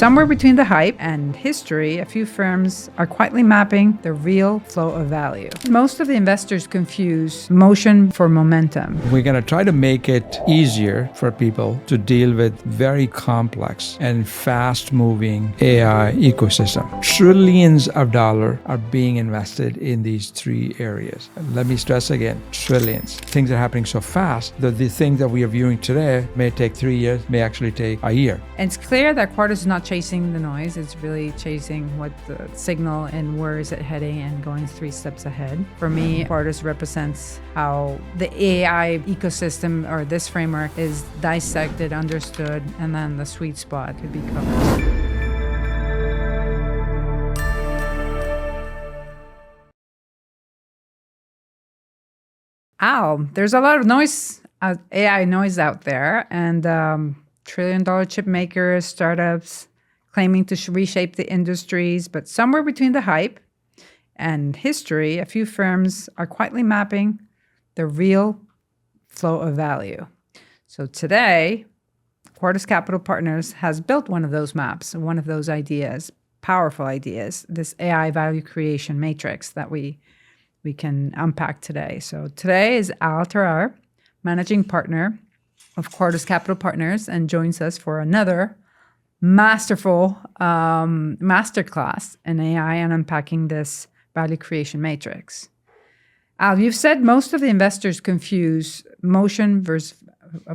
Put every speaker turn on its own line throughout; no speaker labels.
somewhere between the hype and history, a few firms are quietly mapping the real flow of value. Most of the investors confuse motion for momentum.
We're going to try to make it easier for people to deal with very complex and fast-moving AI ecosystem. Trillions of dollars are being invested in these three areas. Let me stress again, trillions. Things are happening so fast that the things that we are viewing today may take 3 years, may actually take a year.
And it's clear that Quartus is not chasing the noise. It's really chasing what the signal and where is it heading and going 3 steps ahead. For me, Quartus represents how the AI ecosystem or this framework is dissected, understood, and then the sweet spot could be covered. There's a lot of noise, AI noise out there, and trillion-dollar chip makers, startups claiming to reshape the industries. But somewhere between the hype and history, a few firms are quietly mapping the real flow of value. So today, Quartus Capital Partners has built one of those maps, one of those ideas, powerful ideas, this AI value creation matrix that we can unpack today. So today is Afzal Tarar, managing partner of Quartus Capital Partners, and joins us for another masterful masterclass in AI and unpacking this value creation matrix. Al, you've said most of the investors confuse motion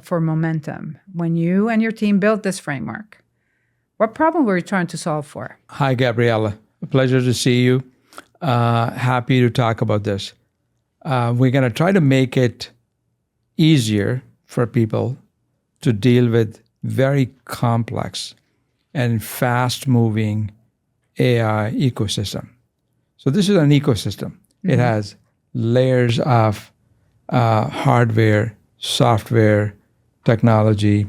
for momentum. When you and your team built this framework, what problem were you trying to solve for?
Hi, Gabriella. A pleasure to see you. Happy to talk about this. We're going to try to make it easier for people to deal with very complex and fast-moving AI ecosystem. So this is an ecosystem. Mm-hmm. It has layers of hardware, software, technology,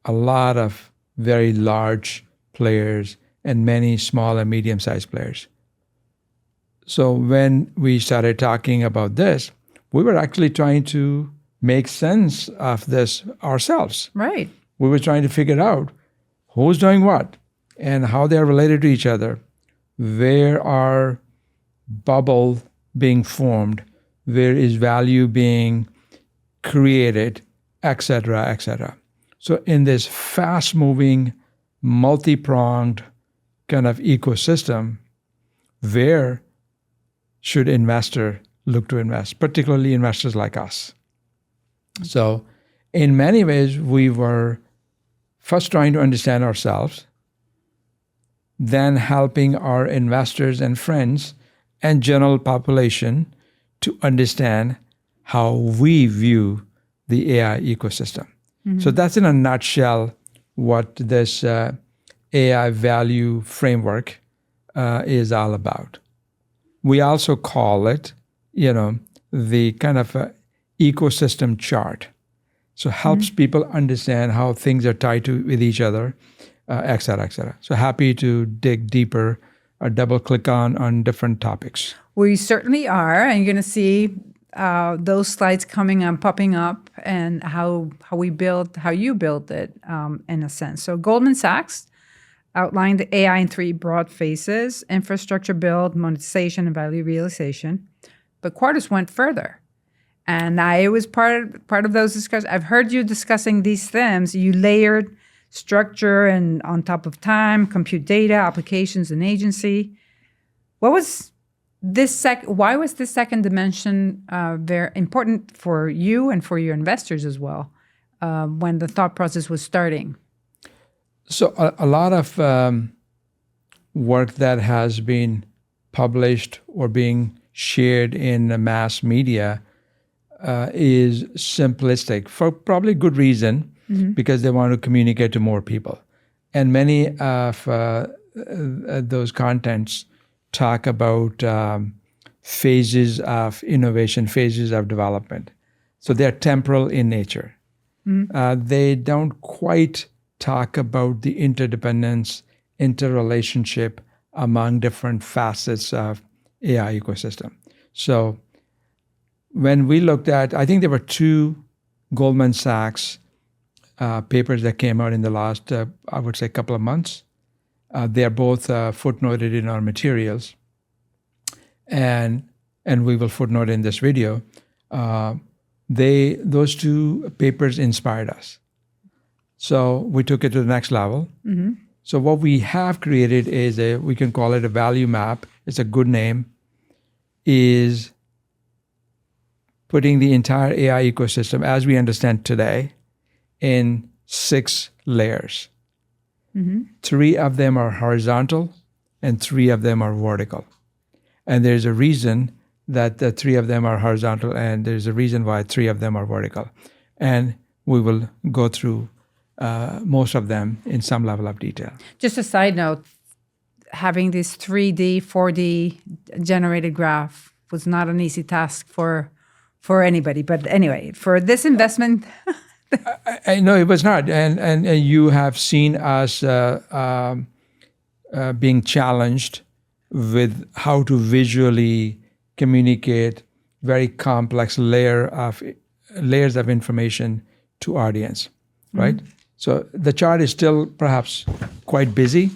a lot of very large players, and many small and medium-sized players. So when we started talking about this, we were actually trying to make sense of this ourselves.
Right.
We were trying to figure out who's doing what and how they're related to each other, where are bubble being formed, where is value being created, et cetera, et cetera. So in this fast-moving, multi-pronged kind of ecosystem, where should investor look to invest, particularly investors like us? So in many ways, we were first trying to understand ourselves, then helping our investors and friends and general population to understand how we view the AI ecosystem. Mm-hmm. So that's in a nutshell what this AI value framework is all about. We also call it, the kind of ecosystem chart. So helps people understand how things are tied with each other, et cetera, et cetera. So happy to dig deeper or double click on different topics.
We certainly are. And you're going to see those slides popping up, and how you built it in a sense. So Goldman Sachs outlined the AI in 3 broad phases: infrastructure build, monetization, and value realization. But Quartus went further. And I was part of those discussions. I've heard you discussing these themes. You layered structure and on top of time, compute data, applications, and agency. Why was this second dimension very important for you and for your investors as well when the thought process was starting?
So a lot of work that has been published or being shared in the mass media is simplistic for probably good reason, because they want to communicate to more people. And many of those contents talk about phases of innovation, phases of development. So they're temporal in nature. They don't quite talk about the interdependence, interrelationship among different facets of AI ecosystem. So when we looked at, I think there were 2 Goldman Sachs papers that came out in the last, I would say, couple of months. They are both footnoted in our materials, and we will footnote in this video. Those two papers inspired us. So we took it to the next level. So what we have created is we can call it a value map. It's a good name. Is putting the entire AI ecosystem as we understand today in 6 layers. 3 of them are horizontal and 3 of them are vertical. And there's a reason that the 3 of them are horizontal, and there's a reason why 3 of them are vertical. And we will go through most of them in some level of detail.
Just a side note, having this 3D, 4D generated graph was not an easy task for anybody. But anyway, for this investment...
I know it was not. And you have seen us being challenged with how to visually communicate very complex layers of information to audience, right? So the chart is still perhaps quite busy,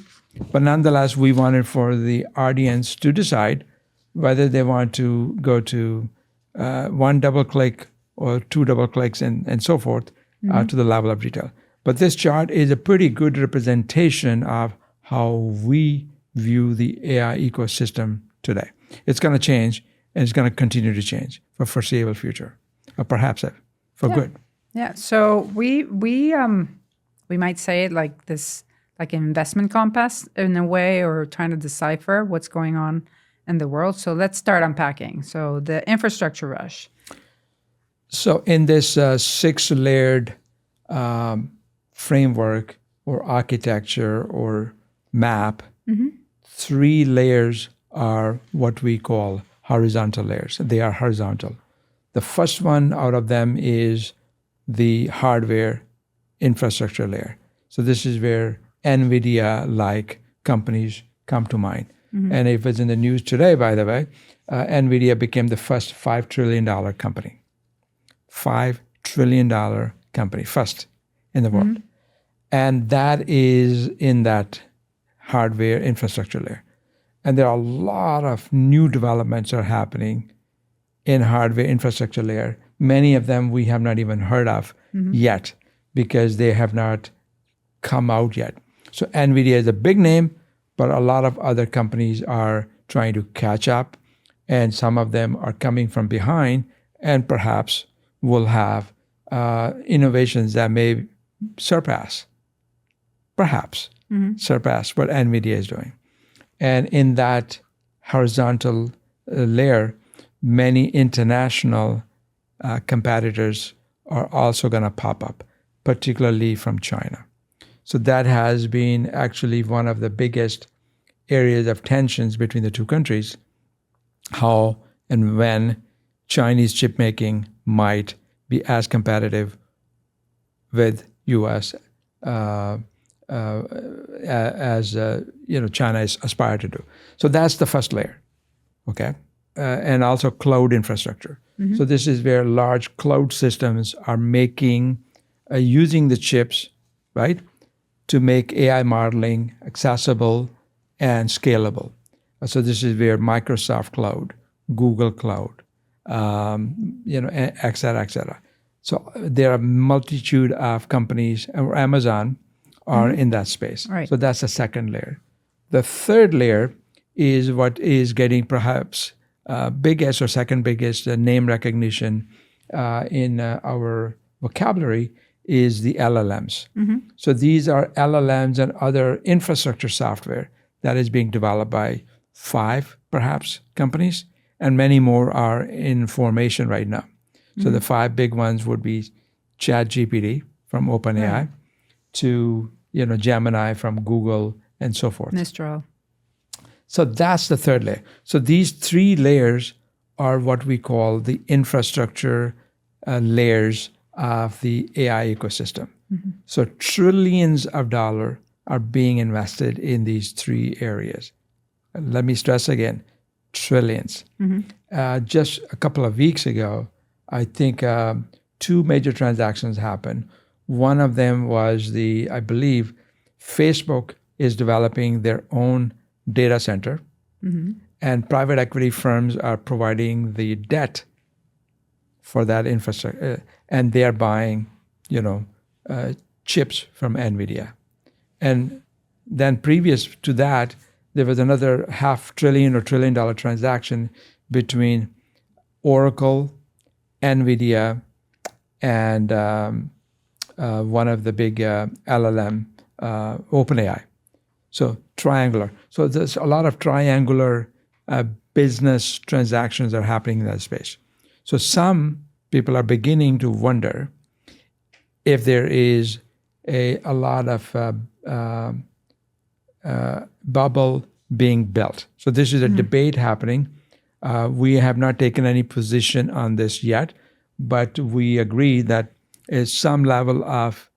but nonetheless, we wanted for the audience to decide whether they want to go to 1 double click or 2 double clicks and so forth to the level of detail. But this chart is a pretty good representation of how we view the AI ecosystem today. It's going to change, and it's going to continue to change for foreseeable future, or perhaps for good.
Yeah. So we might say it like this, like an investment compass in a way, or trying to decipher what's going on in the world. So let's start unpacking. So the infrastructure rush.
So in this 6-layered framework or architecture or map, 3 layers are what we call horizontal layers. They are horizontal. The first one out of them is the hardware infrastructure layer. So this is where NVIDIA-like companies come to mind. And if it's in the news today, by the way, NVIDIA became the first $5 trillion company. $5 trillion company, first in the world. And that is in that hardware infrastructure layer. And there are a lot of new developments are happening in hardware infrastructure layer. Many of them we have not even heard of yet because they have not come out yet. So NVIDIA is a big name, but a lot of other companies are trying to catch up, and some of them are coming from behind and perhaps will have innovations that may surpass what NVIDIA is doing. And in that horizontal layer, many international competitors are also going to pop up, particularly from China. So that has been actually one of the biggest areas of tensions between the two countries, how and when Chinese chip making might be as competitive with U.S. As China is aspired to do. So that's the first layer, okay? And also cloud infrastructure. So this is where large cloud systems are using the chips, right, to make AI modeling accessible and scalable. So this is where Microsoft Cloud, Google Cloud, et cetera, et cetera. So there are a multitude of companies, or Amazon are in that space.
Right.
So that's the second layer. The third layer is what is getting perhaps biggest or second biggest name recognition in our vocabulary is the LLMs. So these are LLMs and other infrastructure software that is being developed by 5 perhaps companies, and many more are in formation right now. So the 5 big ones would be ChatGPT from OpenAI to Gemini from Google and so forth.
Mistral.
So that's the third layer. So these 3 layers are what we call the infrastructure layers of the AI ecosystem. So trillions of dollars are being invested in these 3 areas. Let me stress again, trillions. Just a couple of weeks ago, I think 2 major transactions happened. One of them was I believe Facebook is developing their own data center, and private equity firms are providing the debt for that infrastructure, and they are buying, chips from NVIDIA. And then previous to that, there was another $500 billion or $1 trillion transaction between Oracle, NVIDIA, and one of the big LLM, OpenAI. So triangular. So there's a lot of triangular business transactions that are happening in that space. So some people are beginning to wonder if there is a lot of bubble being built. So this is a debate happening. We have not taken any position on this yet, but we agree that some level of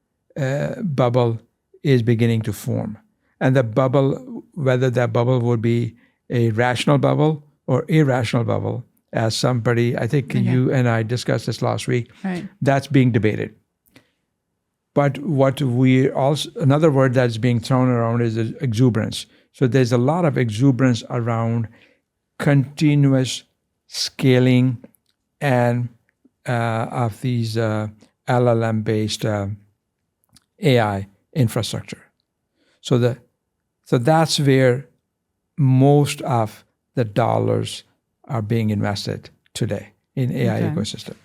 bubble is beginning to form. And the bubble, whether that bubble would be a rational bubble or irrational bubble, as somebody, I think you and I discussed this last week,
right,
that's being debated. But another word that's being thrown around is exuberance. So there's a lot of exuberance around continuous scaling and of these LLM-based AI infrastructure. So that's where most of the dollars are being invested today in AI ecosystem.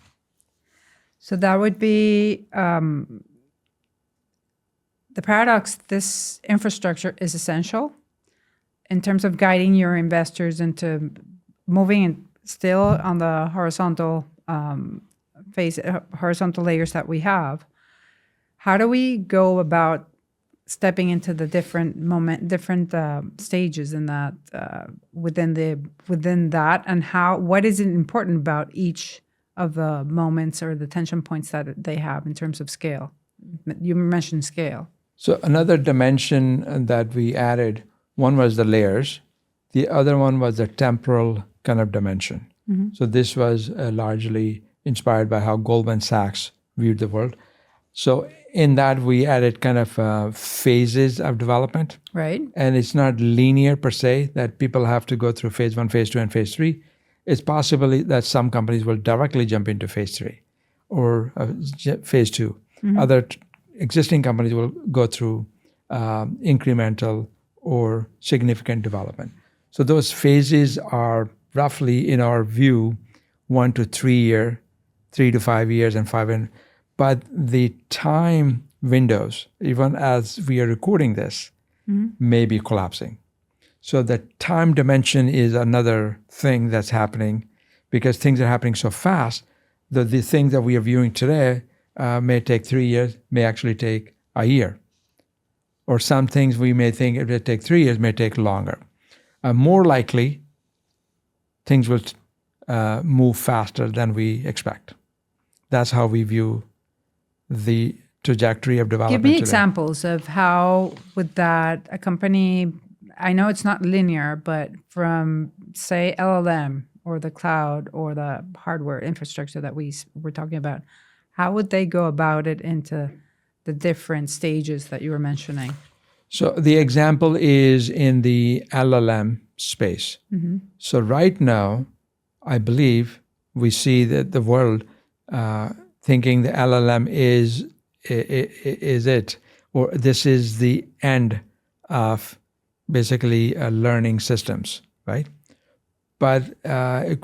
So that would be the paradox. This infrastructure is essential in terms of guiding your investors into moving still on the horizontal horizontal layers that we have. How do we go about stepping into the different stages in that within that, and what is important about each of the moments or the tension points that they have in terms of scale? You mentioned scale.
So another dimension that we added, one was the layers, the other one was the temporal kind of dimension. So this was largely inspired by how Goldman Sachs viewed the world. So in that, we added kind of phases of development.
Right.
And it's not linear per se, that people have to go through phase 1, phase 2, and phase 3. It's possible that some companies will directly jump into phase 3 or phase 2. Other existing companies will go through incremental or significant development. So those phases are roughly, in our view, 1 to 3 year, 3 to 5 years, and 5 and. But the time windows, even as we are recording this, may be collapsing. So the time dimension is another thing that's happening, because things are happening so fast that the things that we are viewing today may take 3 years, may actually take a year. Or some things we may think it will take 3 years, may take longer. More likely, things will move faster than we expect. That's how we view the trajectory of development.
Give me
today.
examples of how would that a company, I know it's not linear, but from, say, LLM or the cloud or the hardware infrastructure that we're talking about, how would they go about it into the different stages that you were mentioning?
So the example is in the LLM space. So right now, I believe we see that the world thinking the LLM is it, or this is the end of basically learning systems, right? But it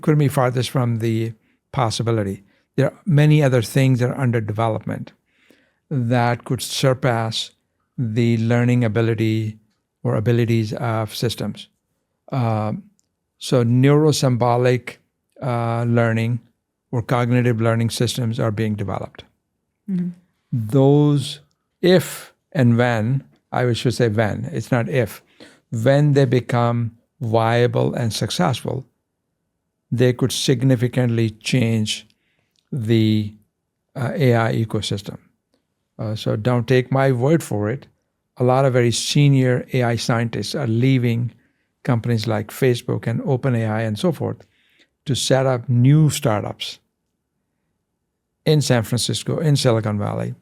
could be farthest from the possibility. There are many other things that are under development that could surpass the learning ability or abilities of systems. So neurosymbolic learning or cognitive learning systems are being developed. Those, if and when, I should say when, it's not if, when they become viable and successful, they could significantly change the AI ecosystem. So don't take my word for it. A lot of very senior AI scientists are leaving companies like Facebook and OpenAI and so forth to set up new startups in San Francisco, in Silicon Valley,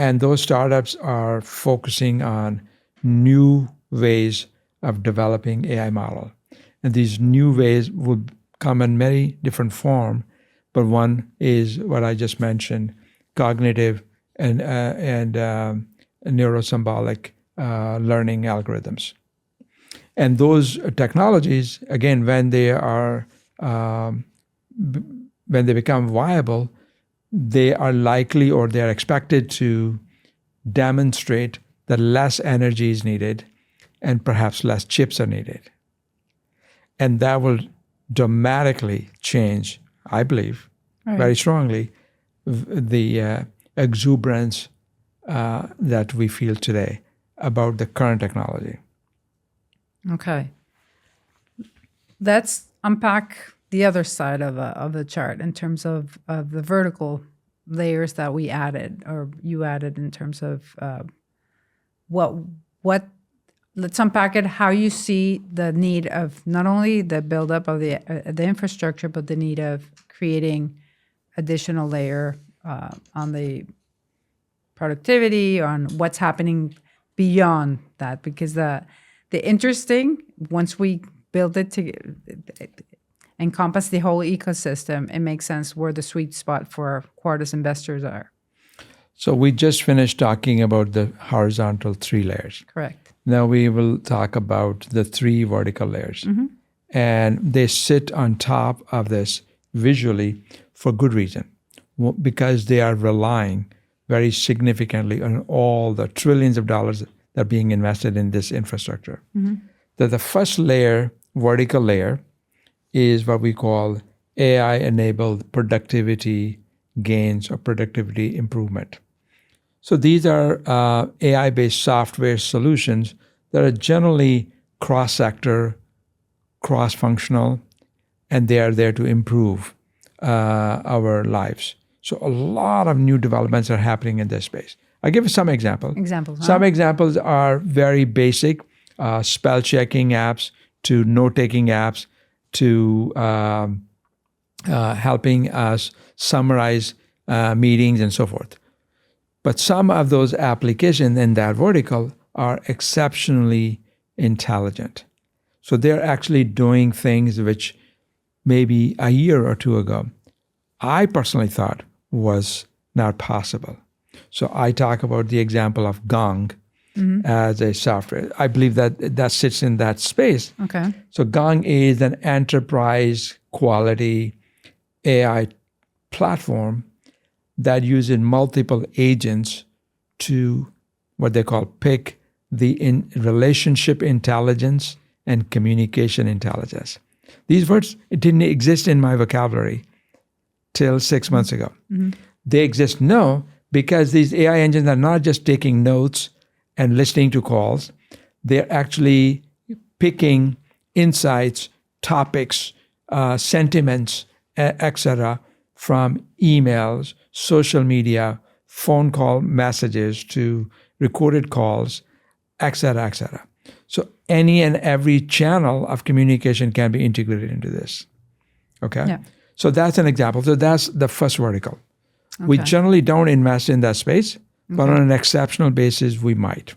And those startups are focusing on new ways of developing AI model. And these new ways will come in many different forms, but one is what I just mentioned, cognitive and neurosymbolic learning algorithms. And those technologies, again, when they become viable, they are likely or they are expected to demonstrate that less energy is needed and perhaps less chips are needed. And that will dramatically change, I believe, very strongly, the exuberance that we feel today about the current technology.
Okay. Let's unpack the other side of the chart in terms of the vertical layers that we added or you added in terms of what let's unpack it, how you see the need of not only the buildup of the infrastructure, but the need of creating additional layer on the productivity, on what's happening beyond that. Because the interesting, once we build it to encompass the whole ecosystem, it makes sense where the sweet spot for Quartus investors are.
So we just finished talking about the horizontal 3 layers.
Correct.
Now we will talk about the 3 vertical layers.
Mm-hmm.
And they sit on top of this visually for good reason, because they are relying very significantly on all the trillions of dollars that are being invested in this infrastructure.
Mm-hmm.
That the first layer, vertical layer, is what we call AI-enabled productivity gains or productivity improvement. So these are AI-based software solutions that are generally cross-sector, cross-functional, and they are there to improve our lives. So a lot of new developments are happening in this space. I'll give you some examples. Some examples are very basic, spell checking apps to note-taking apps to helping us summarize meetings and so forth. But some of those applications in that vertical are exceptionally intelligent. So they're actually doing things which maybe a year or two ago, I personally thought was not possible. So I talk about the example of Gong as a software. I believe that sits in that space.
Okay.
So Gong is an enterprise quality AI platform that uses multiple agents to what they call pick the relationship intelligence and communication intelligence. These words, it didn't exist in my vocabulary till 6 months ago.
Mm-hmm.
They exist now because these AI engines are not just taking notes and listening to calls. They're actually picking insights, topics, sentiments, etc., from emails, social media, phone call messages to recorded calls, etc., etc. So any and every channel of communication can be integrated into this. Okay?
Yeah.
So that's an example. So that's the first vertical.
Okay.
We generally don't invest in that space, but on an exceptional basis, we might.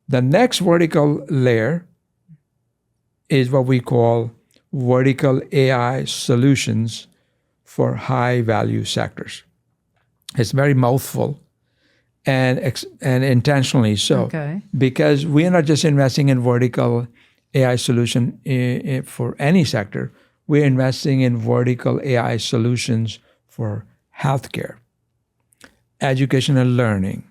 The next vertical layer is what we call vertical AI solutions for high value sectors. It's very mouthful and intentionally so, because we are not just investing in vertical AI solution for any sector. We're investing in vertical AI solutions for healthcare, education and learning,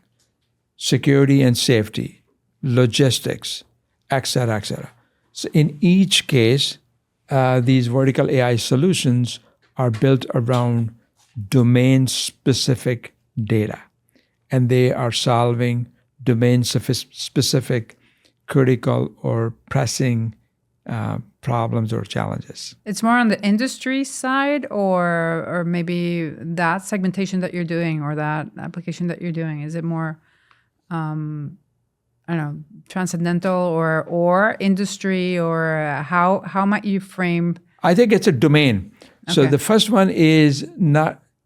security and safety, logistics, etc., etc. So in each case, these vertical AI solutions are built around domain-specific data, and they are solving domain-specific, critical or pressing problems or challenges.
It's more on the industry side, or maybe that segmentation that you're doing or that application that you're doing. Is it more, I don't know, transcendental or industry, or how might you frame?
I think it's a domain. So
Okay.
the first one is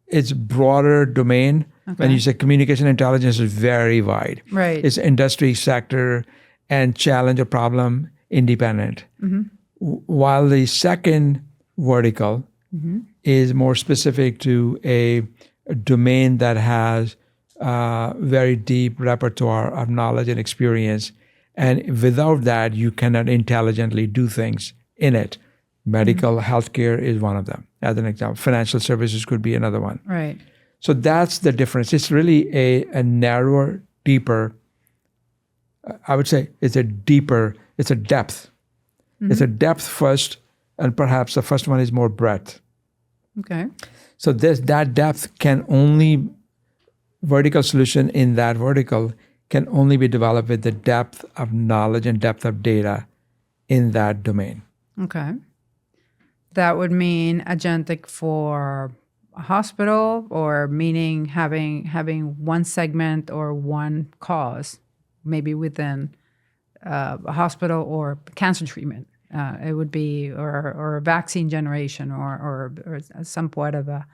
it's broader domain When you say communication intelligence is very wide.
Right.
It's industry, sector, and challenge or problem independent. While the second vertical is more specific to a domain that has very deep repertoire of knowledge and experience. And without that, you cannot intelligently do things in it. Medical healthcare is one of them, as an example. Financial services could be another one.
Right.
So that's the difference. It's really a narrower, deeper, I would say it's a depth. It's a depth first, and perhaps the first one is more breadth.
Okay.
So that depth vertical solution in that vertical can only be developed with the depth of knowledge and depth of data in that domain.
Okay. That would mean agentic for a hospital, or meaning having one segment or one cause, maybe within a hospital, or cancer treatment. It would be, or vaccine generation, or somewhat of a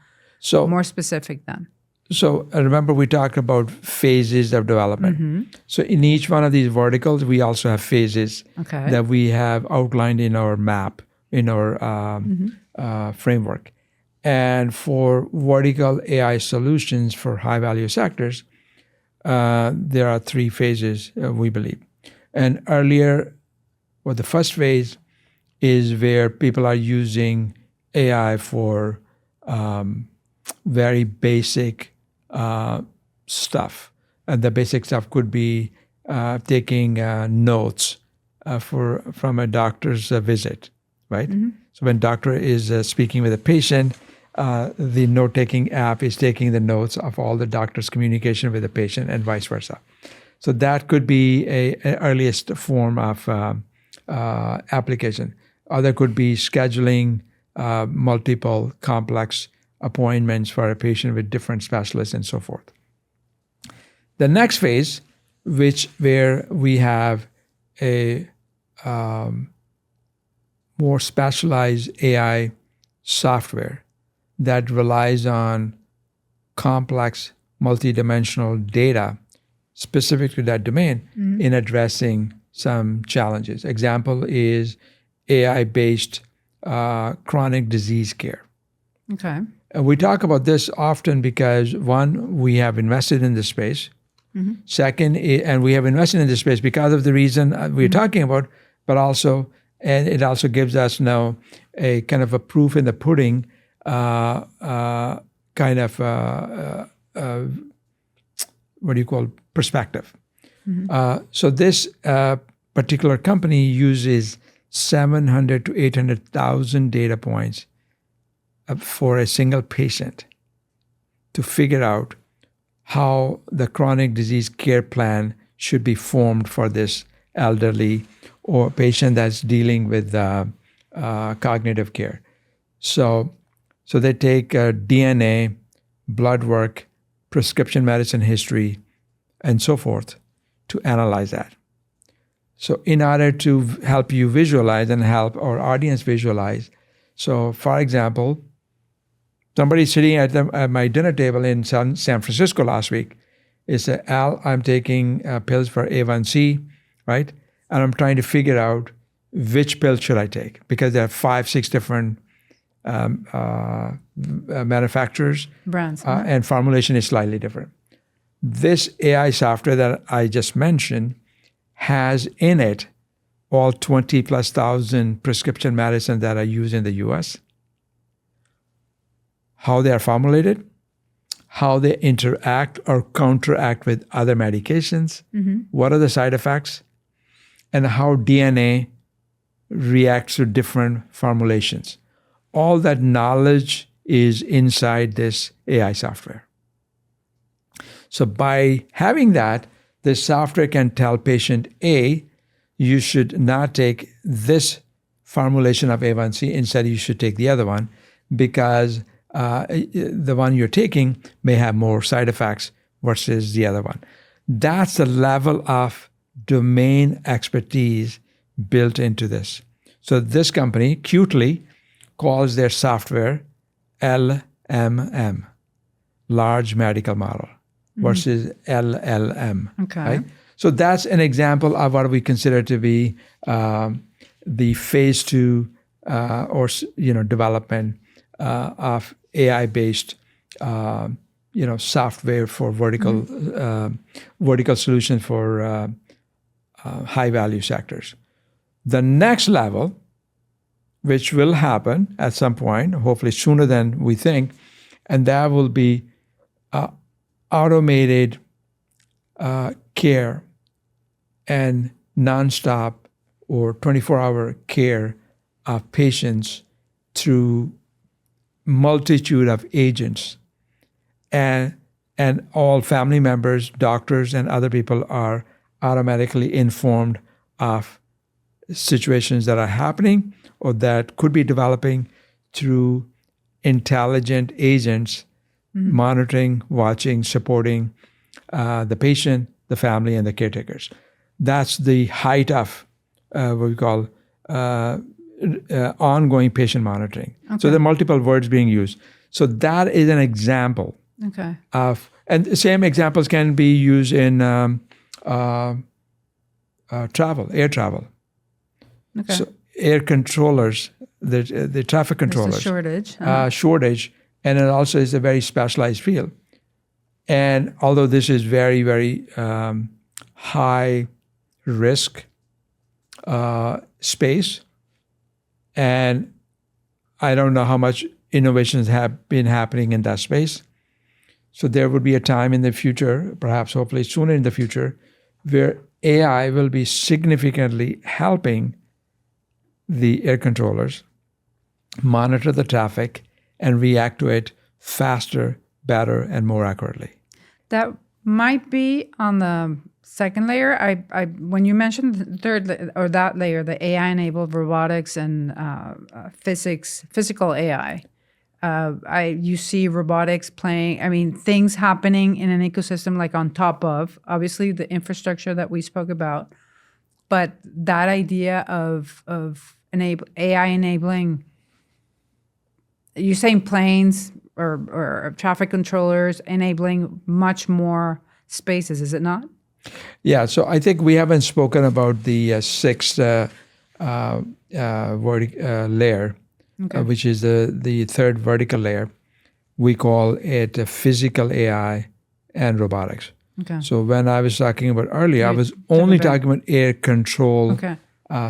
more specific then.
So remember, we talked about phases of development. So in each one of these verticals, we also have phases that we have outlined in our map, in our framework. And for vertical AI solutions for high-value sectors, there are 3 phases, we believe. And earlier, the first phase is where people are using AI for very basic stuff. And the basic stuff could be taking notes from a doctor's visit, right? So when doctor is speaking with a patient, the note-taking app is taking the notes of all the doctor's communication with the patient, and vice versa. So that could be an earliest form of application. Other could be scheduling multiple complex appointments for a patient with different specialists and so forth. The next phase, where we have a more specialized AI software that relies on complex multidimensional data specific to that domain in addressing some challenges. Example is AI-based chronic disease care.
Okay.
We talk about this often because, one, we have invested in this space. Second, and we have invested in this space because of the reason we're talking about, but also, and it also gives us now a kind of a proof in the pudding perspective. So this particular company uses 700 to 800,000 data points for a single patient to figure out how the chronic disease care plan should be formed for this elderly or patient that's dealing with cognitive care. So they take DNA, blood work, prescription medicine history, and so forth to analyze that. So in order to help you visualize and help our audience visualize, so for example, somebody sitting at my dinner table in San Francisco last week is said, Al, I'm taking pills for A1C, right? And I'm trying to figure out which pill should I take, because there are 5, 6 different manufacturers.
Brands.
And formulation is slightly different. This AI software that I just mentioned has in it all 20,000+ prescription medicines that are used in the US, how they are formulated, how they interact or counteract with other medications, what are the side effects, and how DNA reacts to different formulations. All that knowledge is inside this AI software. So by having that, the software can tell patient A, you should not take this formulation of A1C, instead you should take the other one, because the one you're taking may have more side effects versus the other one. That's the level of domain expertise built into this. So this company cutely calls their software LMM, Large Medical Model. versus LLM.
Okay.
Right? So that's an example of what we consider to be the phase two development of AI-based software for vertical solutions for high-value sectors. The next level, which will happen at some point, hopefully sooner than we think, and that will be automated care and nonstop or 24-hour care of patients through multitude of agents, and all family members, doctors, and other people are automatically informed of situations that are happening or that could be developing through intelligent agents monitoring, watching, supporting the patient, the family, and the caretakers. That's the height of what we call ongoing patient monitoring. Okay. So there are multiple words being used. So that is an example of, and the same examples can be used in travel, air travel. Okay. So air controllers, the traffic controllers.
There's a
shortage, and it also is a very specialized field. And although this is very, very high risk space, and I don't know how much innovations have been happening in that space. So there would be a time in the future, perhaps hopefully sooner in the future, where AI will be significantly helping the air controllers monitor the traffic and react to it faster, better, and more accurately.
That might be on the second layer. I when you mentioned the third or that layer, the AI-enabled robotics and physical AI, you see robotics playing. I mean, things happening in an ecosystem like on top of obviously the infrastructure that we spoke about, but that idea of AI enabling. You're saying planes or traffic controllers enabling much more spaces, is it not?
Yeah, so I think we haven't spoken about the sixth layer, which is the third vertical layer. We call it physical AI and robotics. Okay. So when I was talking about earlier, I was only talking about air control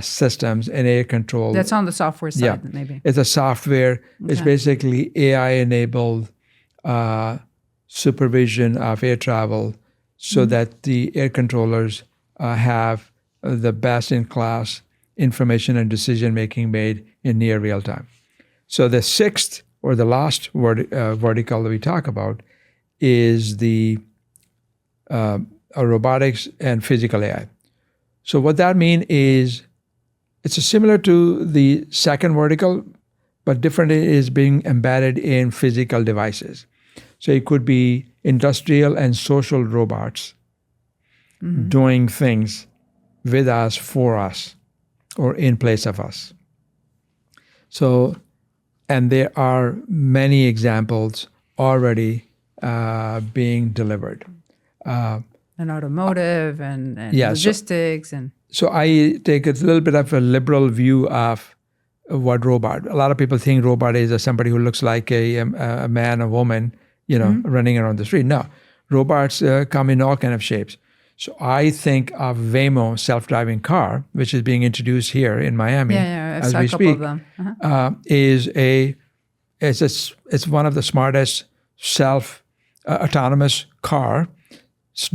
systems and air control.
That's on the software side, maybe.
It's a software. Okay. It's basically AI-enabled supervision of air travel so that the air controllers have the best-in-class information and decision-making made in near real time. So the sixth or the last vertical that we talk about is the robotics and physical AI. So what that means is it's similar to the second vertical, but different is being embedded in physical devices. So it could be industrial and social robots doing things with us, for us, or in place of us. So, and there are many examples already being delivered.
And automotive and logistics and...
So I take a little bit of a liberal view of what robot. A lot of people think robot is somebody who looks like a man, a woman, running around the street. No, robots come in all kind of shapes. So I think of Waymo self-driving car, which is being introduced here in Miami as we speak, it's one of the smartest autonomous car.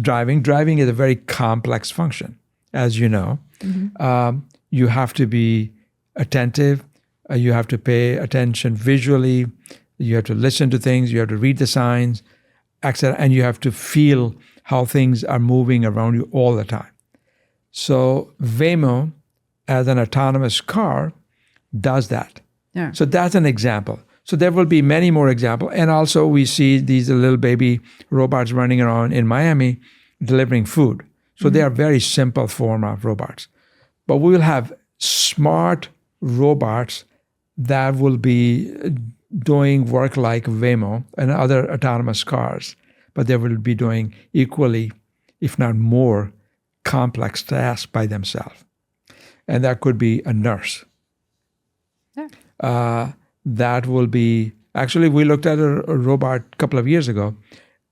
Driving is a very complex function. As you know, you have to be attentive, you have to pay attention visually, you have to listen to things, you have to read the signs, etc., and you have to feel how things are moving around you all the time. So Waymo, as an autonomous car, does that. Yeah. So that's an example. So there will be many more examples. And also we see these little baby robots running around in Miami delivering food. So they are very simple form of robots. But we will have smart robots that will be doing work like Waymo and other autonomous cars. but they will be doing equally, if not more, complex tasks by themselves. And that could be a nurse.
Yeah.
That will be, actually, we looked at a robot a couple of years ago,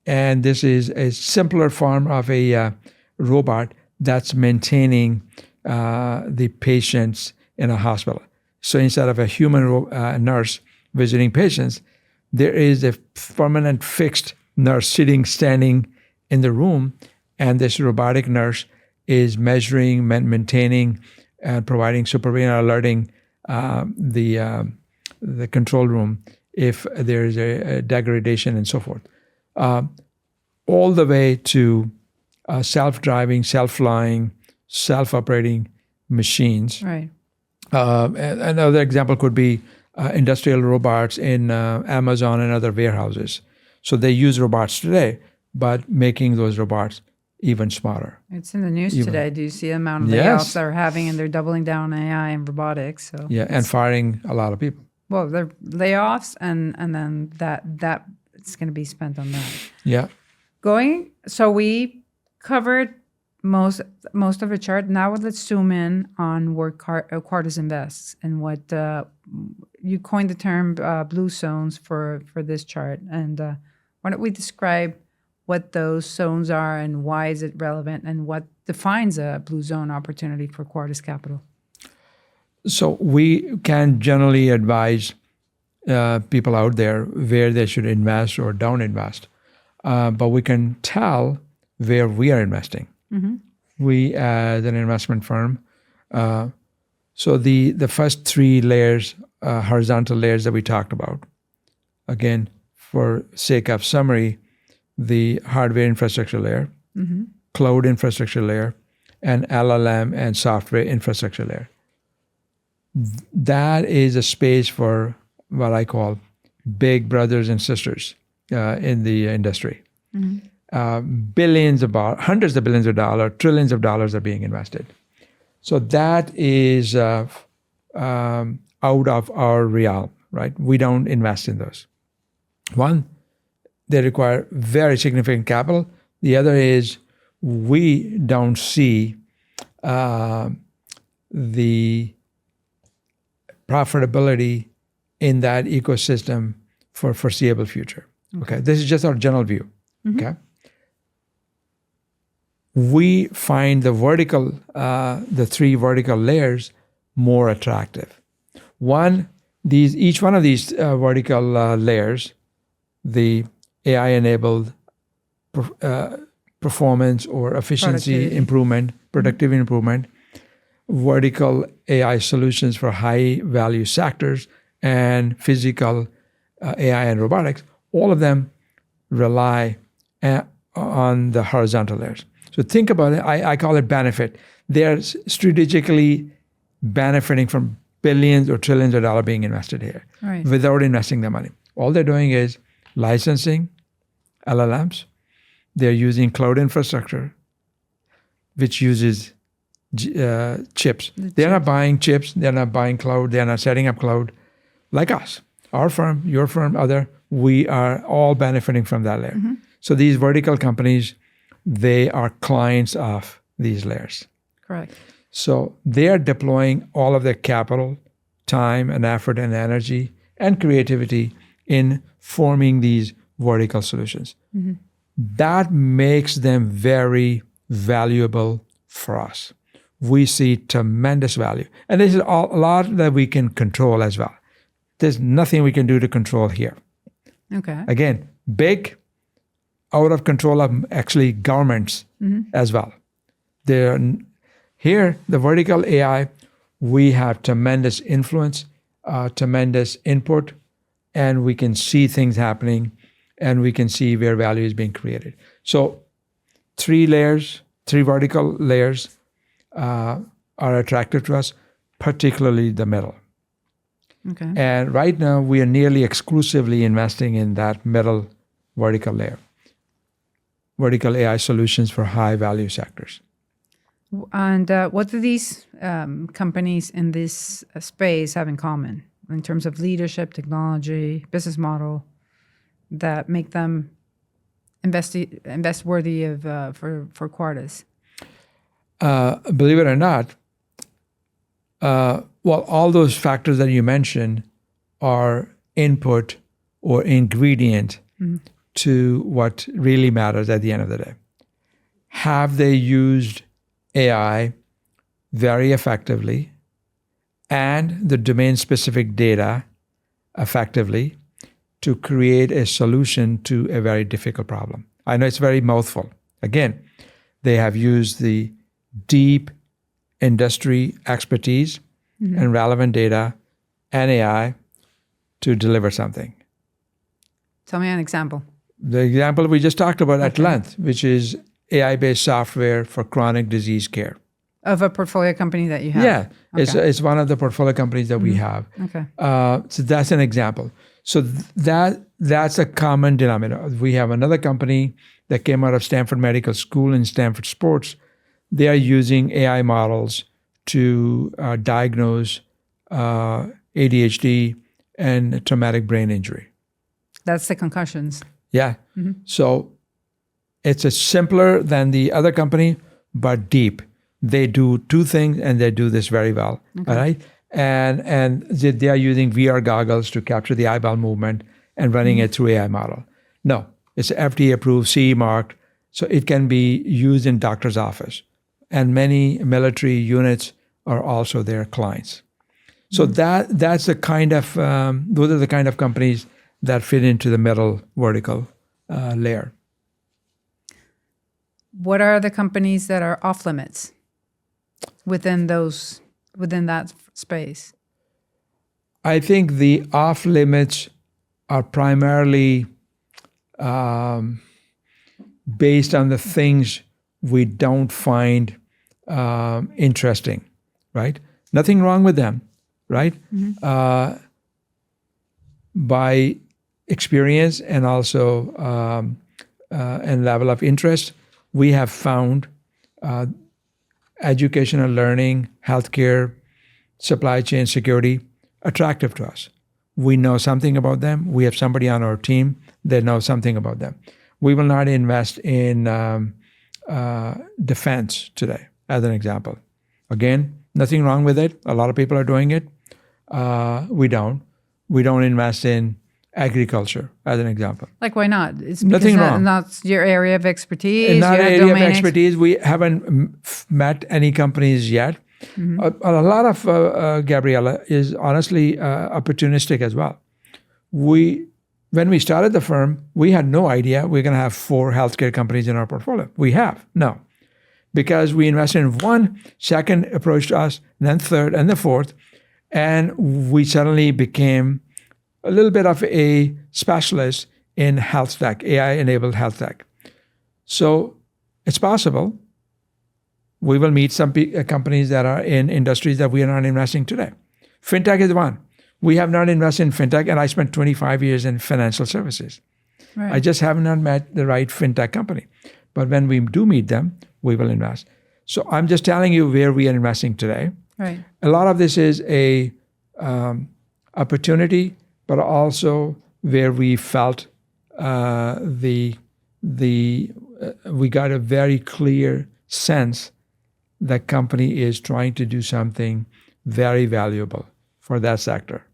and this is a simpler form of a robot that's maintaining the patients in a hospital. So instead of a human nurse visiting patients, there is a permanent fixed nurse standing in the room, and this robotic nurse is measuring, maintaining, and providing supervision, alerting the control room if there is a degradation and so forth. All the way to self-driving, self-flying, self-operating machines.
Right.
Another example could be industrial robots in Amazon and other warehouses. So they use robots today, but making those robots even smarter.
It's in the news today. Do you see the amount of
Yes.
layoffs they're having, and they're doubling down on AI and robotics? So
Yeah, and firing a lot of people.
well, they're layoffs, and then that it's going to be spent on that.
Yeah.
So we covered most of the chart. Now let's zoom in on where Quartus invests and what you coined the term blue zones for this chart. And why don't we describe what those zones are and why is it relevant and what defines a blue zone opportunity for Quartus Capital?
So we can generally advise people out there where they should invest or don't invest. But we can tell where we are investing.
Mm-hmm.
We, as an investment firm, so the first three layers, horizontal layers that we talked about, again, for sake of summary, the hardware infrastructure layer,
Mm-hmm.
cloud infrastructure layer, and LLM and software infrastructure layer. That is a space for what I call big brothers and sisters in the industry.
Mm-hmm.
Hundreds of billions of dollars, trillions of dollars are being invested. So that is out of our realm, right? We don't invest in those. One, they require very significant capital. The other is we don't see the profitability in that ecosystem for foreseeable future. Okay, this is just our general view.
Mm-hmm.
Okay, we find the three vertical layers more attractive. Each one of these vertical layers, the AI-enabled performance or efficiency
Productivity.
improvement, productivity improvement, vertical AI solutions for high-value sectors, and physical AI and robotics, all of them rely on the horizontal layers. So think about it. I call it benefit. They're strategically benefiting from billions or trillions of dollars being invested here
Right.
without investing the money. All they're doing is licensing LLMs. They're using cloud infrastructure, which uses chips. They're not buying chips. They're not buying cloud. They're not setting up cloud like us. Our firm, your firm, we are all benefiting from that layer.
Mm-hmm.
So these vertical companies, they are clients of these layers.
Correct.
So they are deploying all of their capital, time and effort and energy and creativity in forming these vertical solutions.
Mm-hmm.
That makes them very valuable for us. We see tremendous value. And there's a lot that we can control as well. There's nothing we can do to control here.
Okay.
Again, big, out of control of actually governments as well. Here, the vertical AI, we have tremendous influence, tremendous input, and we can see things happening, and we can see where value is being created. So three vertical layers are attractive to us, particularly the middle.
Okay.
And right now, we are nearly exclusively investing in that middle vertical layer. Vertical AI solutions for high-value sectors.
And what do these companies in this space have in common in terms of leadership, technology, business model that make them invest worthy of for Quartus?
Believe it or not, well, all those factors that you mentioned are input or ingredient to what really matters at the end of the day. Have they used AI very effectively and the domain-specific data effectively to create a solution to a very difficult problem? I know it's very mouthful. Again, they have used the deep industry expertise and relevant data and AI to deliver something.
Tell me an example.
The example we just talked about at length, which is AI-based software for chronic disease care.
Of a portfolio company that you have?
Yeah, it's one of the portfolio companies that we have.
Okay.
So that's an example. So that's a common denominator. We have another company that came out of Stanford Medical School and Stanford Sports. They are using AI models to diagnose ADHD and traumatic brain injury.
That's the concussions.
Yeah. So it's a simpler than the other company, but deep. They do two things and they do this very well. All right. And they are using VR goggles to capture the eyeball movement and running it through AI model. No, it's FDA approved, CE marked, so it can be used in doctor's office. And many military units are also their clients. So that's the kind of those are the kind of companies that fit into the middle vertical layer.
What are the companies that are off limits within that space?
I think the off limits are primarily based on the things we don't find interesting, right? Nothing wrong with them, right? By experience and also and level of interest, we have found education and learning, healthcare, supply chain security attractive to us. We know something about them. We have somebody on our team that knows something about them. We will not invest in defense today, as an example. Again, nothing wrong with it. A lot of people are doing it. We don't. We don't invest in agriculture, as an example.
Like, why not? It's because
Nothing wrong.
That's your area of expertise.
In that
your
area of
domain
expertise, we haven't met any companies yet. A lot of Gabriella is honestly opportunistic as well. When we started the firm, we had no idea we're going to have 4 healthcare companies in our portfolio. We have no, because we invested in one, second approached us, then third, and the fourth, and we suddenly became a little bit of a specialist in health tech, AI-enabled health tech. So it's possible we will meet some companies that are in industries that we are not investing today. Fintech is one. We have not invested in fintech, and I spent 25 years in financial services.
Right.
I just have not met the right fintech company. But when we do meet them, we will invest. So I'm just telling you where we are investing today.
Right.
A lot of this is a opportunity, but also where we felt we got a very clear sense that company is trying to do something very valuable for that sector.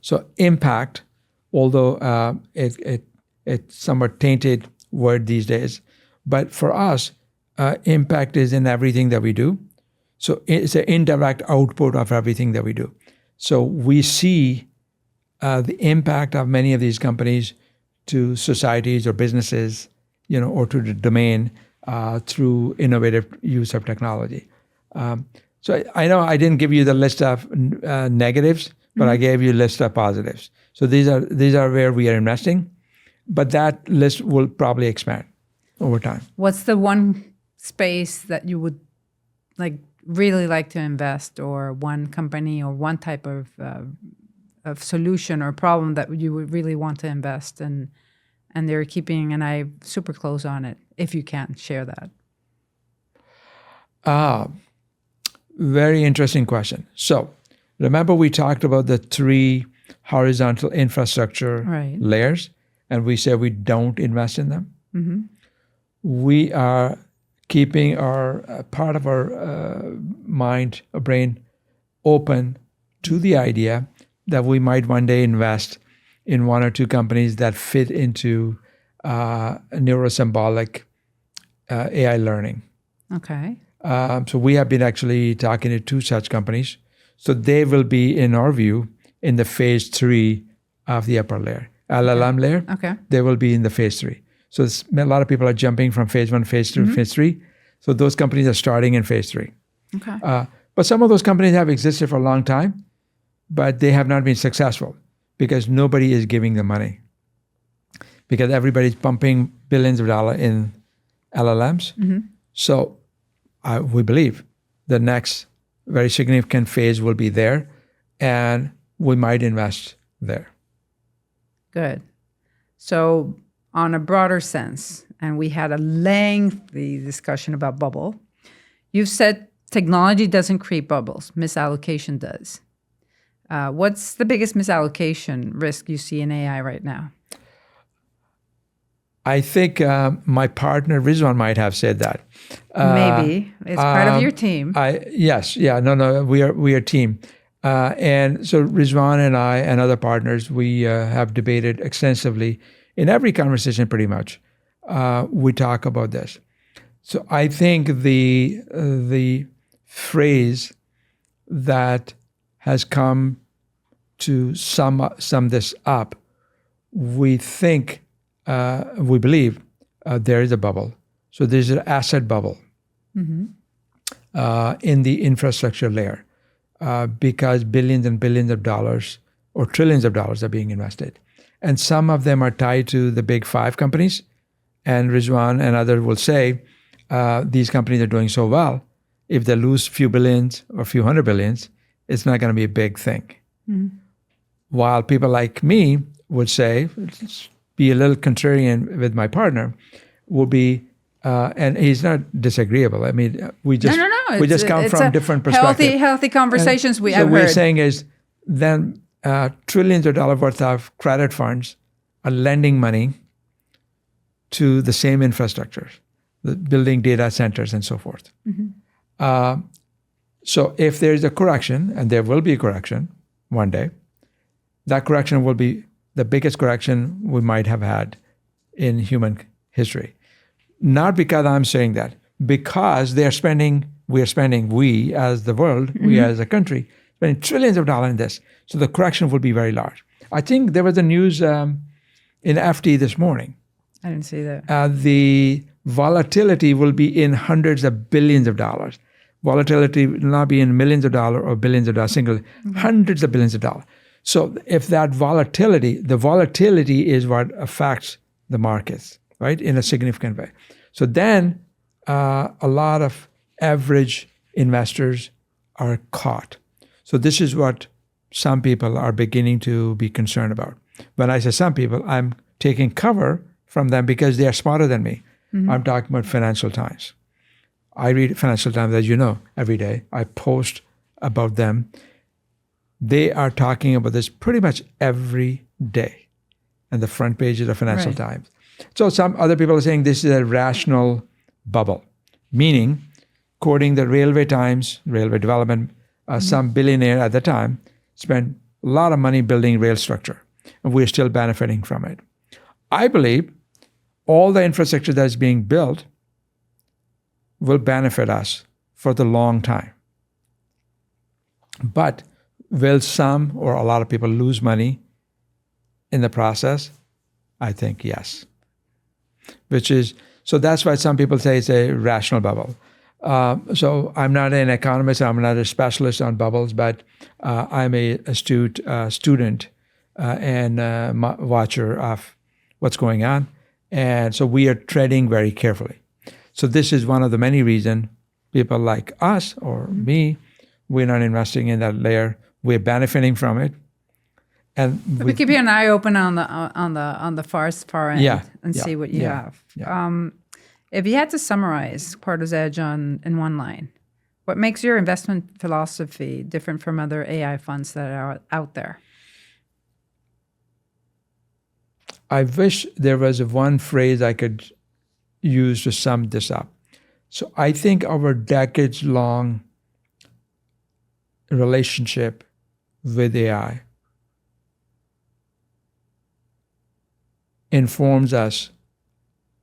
So impact, although it's somewhat tainted word these days, but for us, impact is in everything that we do. So it's an indirect output of everything that we do. So we see the impact of many of these companies to societies or businesses, or to the domain through innovative use of technology. So I know I didn't give you the list of negatives, but I gave you a list of positives. So these are where we are investing, but that list will probably expand over time.
What's the one space that you would really like to invest, or one company or one type of solution or problem that you would really want to invest in, and they're keeping an eye super close on it, if you can share that?
Very interesting question. So remember we talked about the 3 horizontal infrastructure layers, and we said we don't invest in them? we are keeping our part of our mind, or brain, open to the idea that we might one day invest in one or two companies that fit into neurosymbolic AI learning.
Okay.
So we have been actually talking to two such companies. So they will be, in our view, in the phase 3 of the upper layer, LLM layer.
Okay.
They will be in the phase 3. So a lot of people are jumping from phase 1, phase 2, phase 3. So those companies are starting in phase 3.
Okay.
But some of those companies have existed for a long time, but they have not been successful because nobody is giving them money. Because everybody's pumping billions of dollars in LLMs. So we believe the next very significant phase will be there, and we might invest there.
Good. So on a broader sense, and we had a lengthy discussion about bubble, you've said technology doesn't create bubbles, misallocation does. What's the biggest misallocation risk you see in AI right now?
I think my partner Rizwan might have said that.
Maybe it's part of your team.
Yes, yeah, no, we are a team, and so Rizwan and I and other partners, we have debated extensively in every conversation. Pretty much, we talk about this. So I think the phrase that has come to sum this up, we believe there is a bubble. So there's an asset bubble in the infrastructure layer because billions and billions of dollars or trillions of dollars are being invested. And some of them are tied to the big 5 companies. And Rizwan and others will say, these companies are doing so well. If they lose a few billions or a few hundred billions, it's not going to be a big thing. While people like me would say, be a little contrarian with my partner, will be, and he's not disagreeable. I mean, we just we just come from different perspectives.
Healthy conversations
So
I've
what we're
heard.
saying is, then trillions of dollars worth of credit funds are lending money to the same infrastructures, the building data centers and so forth. So if there is a correction, and there will be a correction one day, that correction will be the biggest correction we might have had in human history. Not because I'm saying that, because we as the world, we as a country, spending trillions of dollars in this. So the correction will be very large. I think there was a news in FT this morning.
I didn't see that.
The volatility will be in hundreds of billions of dollars. Volatility will not be in millions of dollars or billions of dollars, hundreds of billions of dollars. So if the volatility is what affects the markets, right, in a significant way. So then a lot of average investors are caught. So this is what some people are beginning to be concerned about. When I say some people, I'm taking cover from them because they are smarter than me. I'm talking about Financial Times. I read Financial Times, as you know, every day. I post about them. They are talking about this pretty much every day on the front pages of Financial Times. So some other people are saying this is a rational bubble, meaning, quoting the Railway Times, railway development, some billionaire at the time spent a lot of money building rail structure, and we're still benefiting from it. I believe all the infrastructure that's being built will benefit us for the long time. But will some or a lot of people lose money in the process? I think yes. So that's why some people say it's a rational bubble. So I'm not an economist, I'm not a specialist on bubbles, but I'm a astute student and watcher of what's going on. And so we are treading very carefully. So this is one of the many reasons people like us or me, we're not investing in that layer. We're benefiting from it. And
so we keep an eye open on the far end and see what you have.
Yeah.
If you had to summarize Quartus Edge in one line, what makes your investment philosophy different from other AI funds that are out there?
I wish there was one phrase I could use to sum this up. So I think our decades-long relationship with AI informs us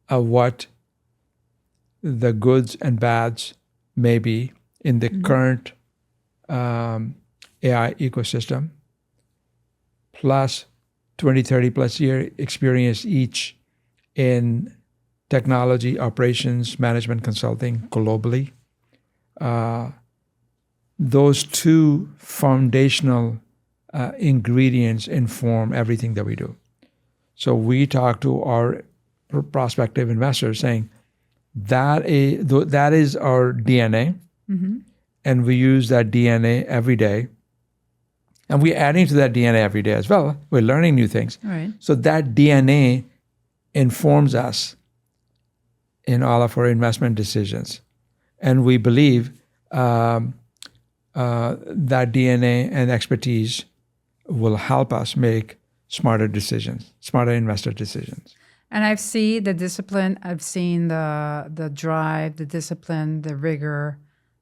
of what the goods and bads may be in the current AI ecosystem, plus 20, 30 plus year experience each in technology, operations, management consulting globally. Those two foundational ingredients inform everything that we do. So we talk to our prospective investors saying, that is our DNA, and we use that DNA every day. And we're adding to that DNA every day as well. We're learning new things.
Right.
So that DNA informs us in all of our investment decisions. And we believe that DNA and expertise will help us make smarter decisions, smarter investor decisions.
And I've seen the discipline, I've seen the drive, the discipline, the rigor,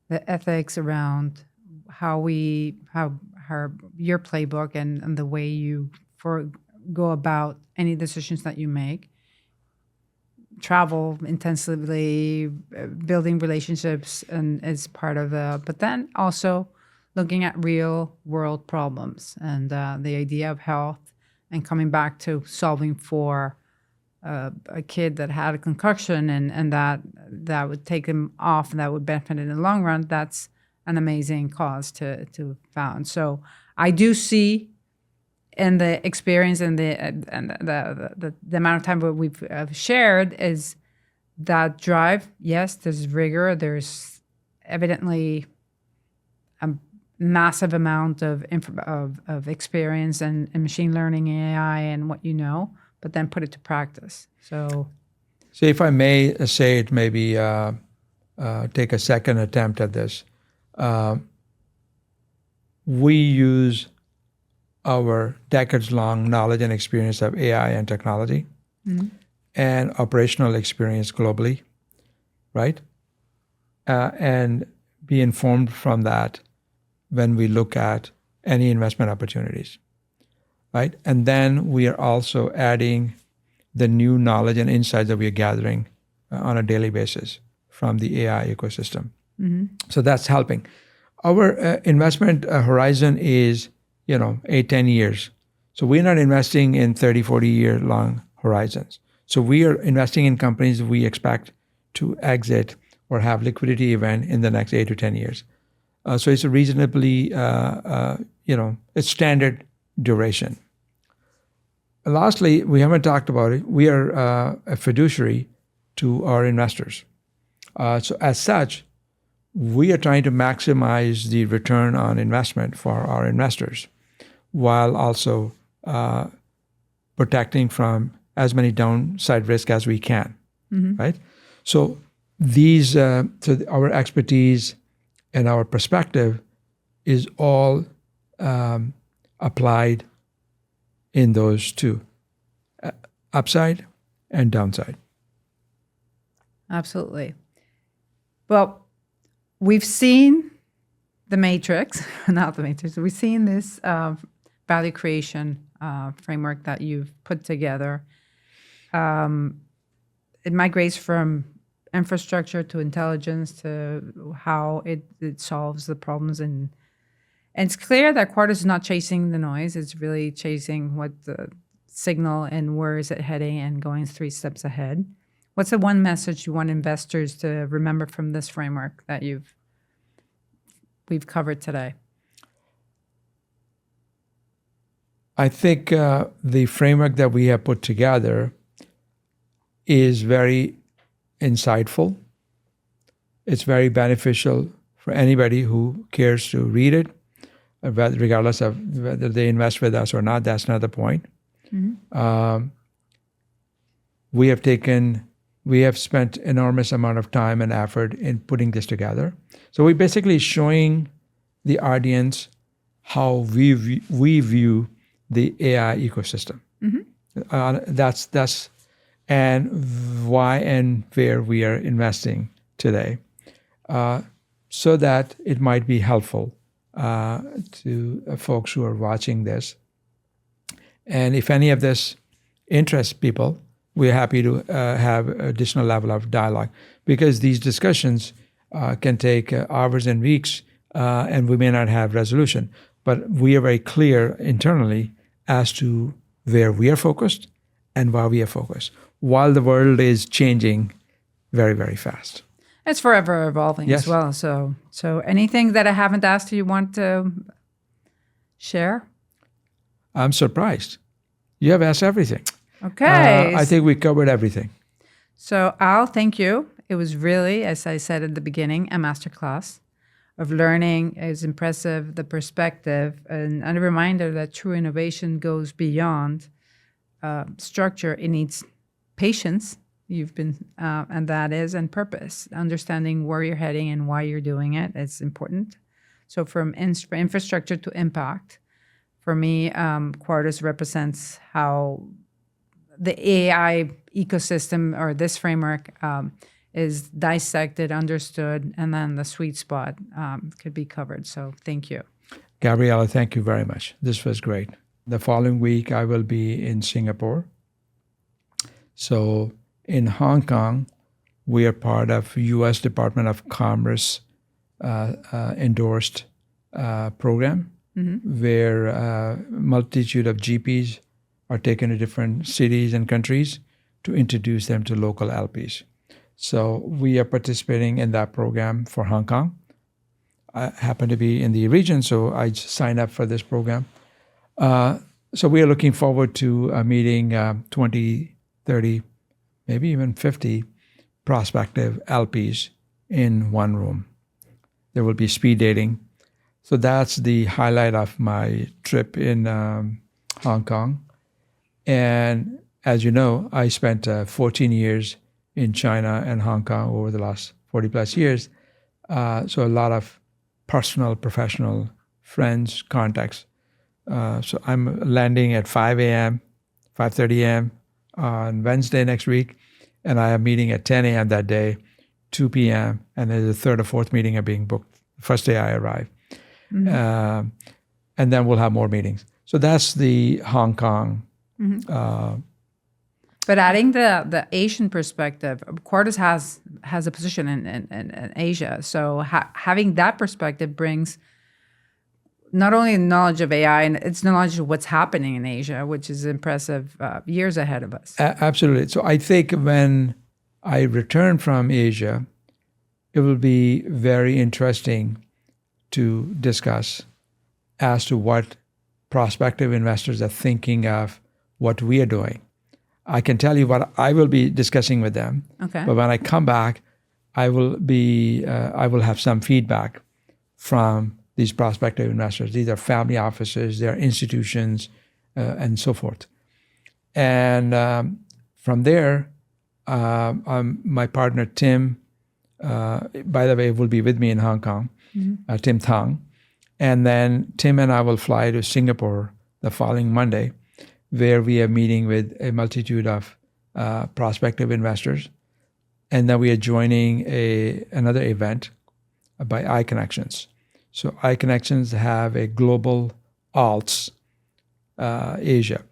the ethics around how your playbook and the way you go about any decisions that you make. Travel intensively, building relationships and is part of but then also looking at real world problems and the idea of health and coming back to solving for a kid that had a concussion and that would take him off and that would benefit in the long run. That's an amazing cause to found. So I do see in the experience and the amount of time that we've shared is that drive. Yes, there's rigor. There's evidently a massive amount of experience and machine learning, AI, and what you know, but then put it to practice. So
if I may say it, maybe take a second attempt at this. We use our decades-long knowledge and experience of AI and technology and operational experience globally, right? And be informed from that when we look at any investment opportunities, right? And then we are also adding the new knowledge and insights that we are gathering on a daily basis from the AI ecosystem. So that's helping. Our investment horizon is 8, 10 years. So we're not investing in 30, 40-year long horizons. So we are investing in companies we expect to exit or have liquidity event in the next 8 to 10 years. So it's a reasonably, it's standard duration. Lastly, we haven't talked about it. We are a fiduciary to our investors. So as such, we are trying to maximize the return on investment for our investors, while also protecting from as many downside risk as we can, right? So our expertise and our perspective is all applied in those two, upside and downside.
Absolutely. Well, we've seen the matrix, not the matrix. We've seen this value creation framework that you've put together. It migrates from infrastructure to intelligence to how it solves the problems. And it's clear that Quartus is not chasing the noise. It's really chasing what the signal and where is it heading and going 3 steps ahead. What's the one message you want investors to remember from this framework that we've covered today?
I think the framework that we have put together is very insightful. It's very beneficial for anybody who cares to read it, regardless of whether they invest with us or not. That's not the point. We have spent enormous amount of time and effort in putting this together. So we're basically showing the audience how we view the AI ecosystem. and why and where we are investing today, so that it might be helpful to folks who are watching this. And if any of this interests people, we're happy to have additional level of dialogue, because these discussions can take hours and weeks, and we may not have resolution. But we are very clear internally as to where we are focused and why we are focused, while the world is changing very, very fast.
It's forever evolving
Yes.
as well. So anything that I haven't asked you want to share?
I'm surprised. You have asked everything.
Okay.
I think we covered everything.
So Al, thank you. It was really, as I said at the beginning, a masterclass of learning. Is impressive, the perspective, and a reminder that true innovation goes beyond structure. It needs patience. And that is, and purpose. Understanding where you're heading and why you're doing it is important. So from infrastructure to impact, for me, Quartus represents how the AI ecosystem or this framework is dissected, understood, and then the sweet spot could be covered. So thank you.
Gabriella, thank you very much. This was great. The following week, I will be in Singapore. So in Hong Kong, we are part of U.S. Department of Commerce endorsed program, where a multitude of GPs are taken to different cities and countries to introduce them to local LPs. So we are participating in that program for Hong Kong. I happen to be in the region, so I signed up for this program. So we are looking forward to meeting 20, 30, maybe even 50 prospective LPs in one room. There will be speed dating. So that's the highlight of my trip in Hong Kong. And as you know, I spent 14 years in China and Hong Kong over the last 40 plus years. So a lot of personal, professional friends, contacts. So I'm landing at 5 a.m., 5:30 a.m. on Wednesday next week. And I have a meeting at 10 a.m. that day, 2 p.m. And there's a third or fourth meeting are being booked the first day I arrive. And then we'll have more meetings. So that's the Hong Kong.
But adding the Asian perspective, Quartus has a position in Asia. So having that perspective brings not only knowledge of AI, and it's knowledge of what's happening in Asia, which is impressive, years ahead of us.
Absolutely. So I think when I return from Asia, it will be very interesting to discuss as to what prospective investors are thinking of what we are doing. I can tell you what I will be discussing with them.
Okay.
But when I come back, I will have some feedback from these prospective investors. These are family offices, they are institutions, and so forth. And from there, my partner Tim, by the way, will be with me in Hong Kong, Tim Thang. And then Tim and I will fly to Singapore the following Monday, where we are meeting with a multitude of prospective investors. And then we are joining another event by iConnections. So iConnections have a global alts Asia.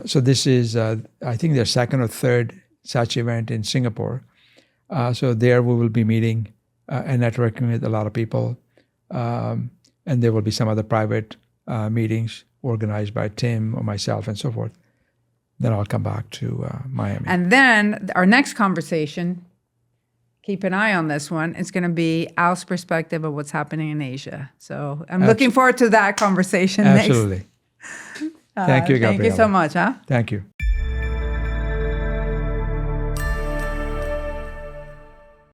So this is, I think, their second or third such event in Singapore. So there we will be meeting and networking with a lot of people. And there will be some other private meetings organized by Tim or myself and so forth. Then I'll come back to Miami.
And then our next conversation, keep an eye on this one, it's going to be Al's perspective of what's happening in Asia. So I'm looking forward to that conversation
Absolutely.
next.
Thank you, Gabriella.
Thank you so much.
Thank you.